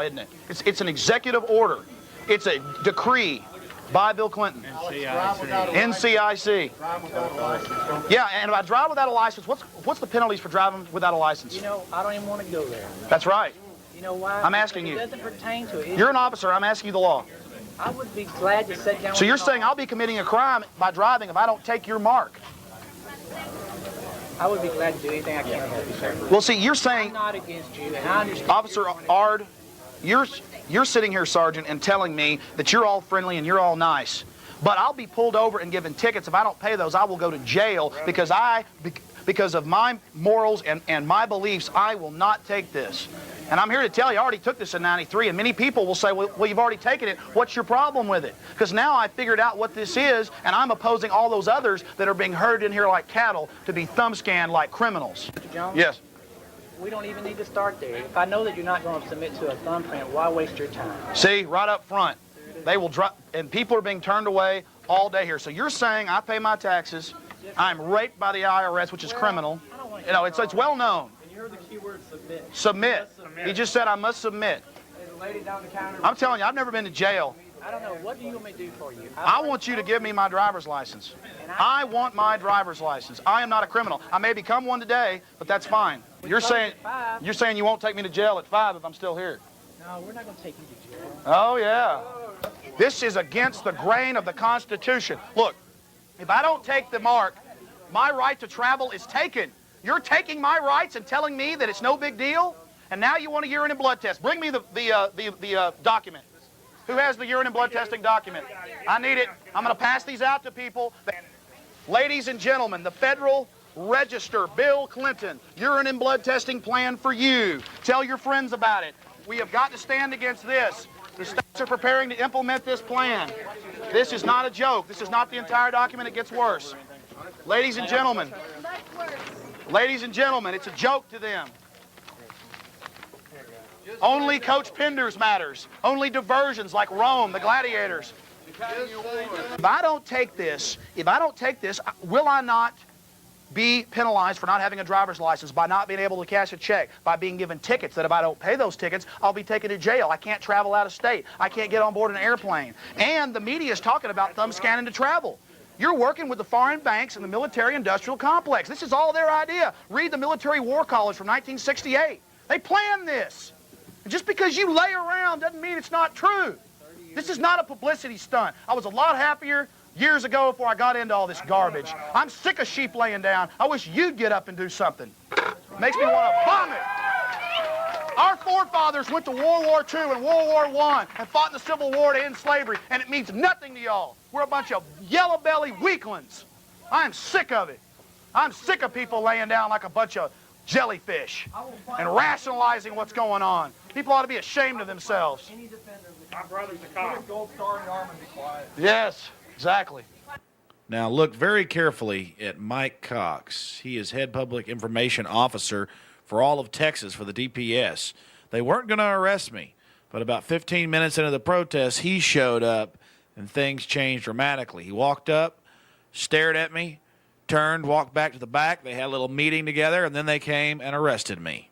isn't it? It's an executive order. It's a decree by Bill Clinton. NCIC. Yeah, and if I drive without a license, what's the penalties for driving without a license? You know, I don't even want to go there. That's right. You know why? I'm asking you. It doesn't pertain to it. You're an officer. I'm asking you the law. I would be glad to sit down. So you're saying I'll be committing a crime by driving if I don't take your mark? I would be glad to do anything I can to help you, sir. Well, see, you're saying... I'm not against you, and I understand... Officer Ard, you're sitting here, Sergeant, and telling me that you're all friendly and you're all nice. But I'll be pulled over and given tickets. If I don't pay those, I will go to jail because of my morals and my beliefs. I will not take this. And I'm here to tell you, I already took this in '93, and many people will say, well, you've already taken it. What's your problem with it? Because now I figured out what this is, and I'm opposing all those others that are being herded in here like cattle to be thumb scanned like criminals. Mr. Jones? Yes. We don't even need to start there. If I know that you're not going to submit to a thumbprint, why waste your time? See, right up front, they will drop, and people are being turned away all day here. So you're saying I pay my taxes, I'm raped by the IRS, which is criminal. You know, it's well known. And you heard the key word submit. Submit. He just said I must submit. There's a lady down the counter. I'm telling you, I've never been to jail. I don't know. What do you want me to do for you? I want you to give me my driver's license. I want my driver's license. I am not a criminal. I may become one today, but that's fine. You're saying you won't take me to jail at 5 if I'm still here. No, we're not going to take you to jail. Oh, yeah. This is against the grain of the Constitution. Look, if I don't take the mark, my right to travel is taken. You're taking my rights and telling me that it's no big deal? And now you want a urine and blood test. Bring me the document. Who has the urine and blood testing document? I need it. I'm going to pass these out to people. Ladies and gentlemen, the Federal Register, Bill Clinton, urine and blood testing plan for you. Tell your friends about it. We have got to stand against this. The states are preparing to implement this plan. This is not a joke. This is not the entire document. It gets worse. Ladies and gentlemen, it's a joke to them. Only Coach Penders matters. Only diversions like Rome, the gladiators. If I don't take this, will I not be penalized for not having a driver's license, by not being able to cash a check, by being given tickets that if I don't pay those tickets, I'll be taken to jail. I can't travel out of state. I can't get on board an airplane. And the media is talking about thumb scanning to travel. You're working with the foreign banks and the military-industrial complex. This is all their idea. Read the Military War College from 1968. They planned this. And just because you lay around doesn't mean it's not true. This is not a publicity stunt. I was a lot happier years ago before I got into all this garbage. I'm sick of sheep laying down. I wish you'd get up and do something. It makes me want to vomit. Our forefathers went to World War II and World War I and fought in the Civil War to end slavery, and it means nothing to y'all. We're a bunch of yellow-belly weaklings. I'm sick of it. I'm sick of people laying down like a bunch of jellyfish and rationalizing what's going on. People ought to be ashamed of themselves. My brother's a cop. Gold star in the arm and be quiet. Yes, exactly. Now look very carefully at Mike Cox. He is head public information officer for all of Texas for the DPS. They weren't going to arrest me, but about 15 minutes into the protest, he showed up and things changed dramatically. He walked up, stared at me, turned, walked back to the back. They had a little meeting together, and then they came and arrested me.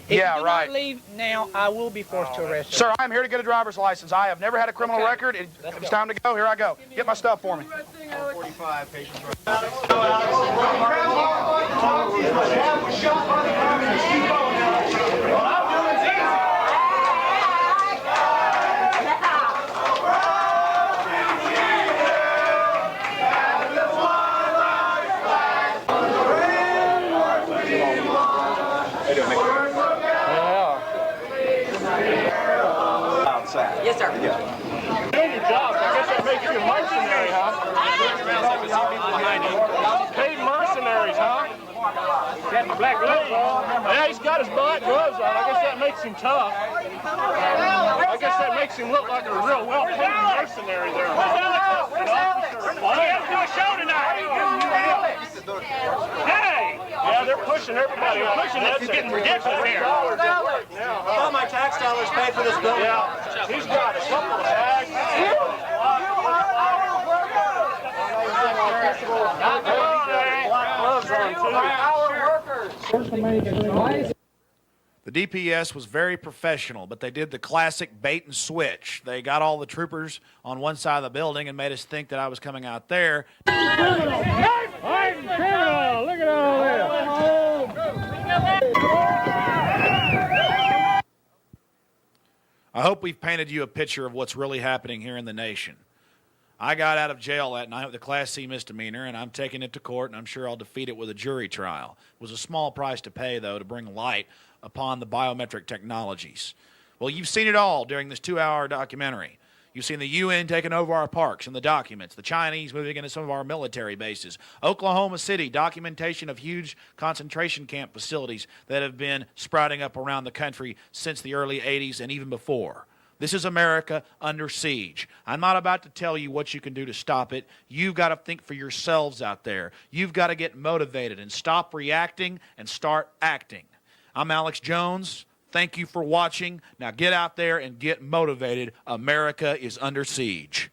If you do not leave now, I will be forced to arrest you. Sir, I'm here to get a driver's license. I have never had a criminal record. It's time to go. Here I go. Get my stuff for me. 45 patients. Yes, sir. Doing your job. I guess that makes you a mercenary, huh? Paid mercenaries, huh? Got the black gloves on. Yeah, he's got his black gloves on. I guess that makes him tough. I guess that makes him look like a real well-paid mercenary there. Let's do a show tonight. Hey! Yeah, they're pushing everybody. They're pushing this. It's getting ridiculous here. All my tax dollars pay for this building. Yeah, he's got a couple of bags. Black gloves on, too. The DPS was very professional, but they did the classic bait and switch. They got all the troopers on one side of the building and made us think that I was coming out there. Criminal! Look at all this! I hope we've painted you a picture of what's really happening here in the nation. I got out of jail that night with a Class C misdemeanor, and I'm taking it to court, and I'm sure I'll defeat it with a jury trial. It was a small price to pay, though, to bring light upon the biometric technologies. Well, you've seen it all during this 2-hour documentary. You've seen the UN taking over our parks and the documents, the Chinese moving into some of our military bases, Oklahoma City, documentation of huge concentration camp facilities that have been sprouting up around the country since the early 80s and even before. This is America under siege. I'm not about to tell you what you can do to stop it. You've got to think for yourselves out there. You've got to get motivated and stop reacting and start acting. I'm Alex Jones. Thank you for watching. Now get out there and get motivated. America is under siege.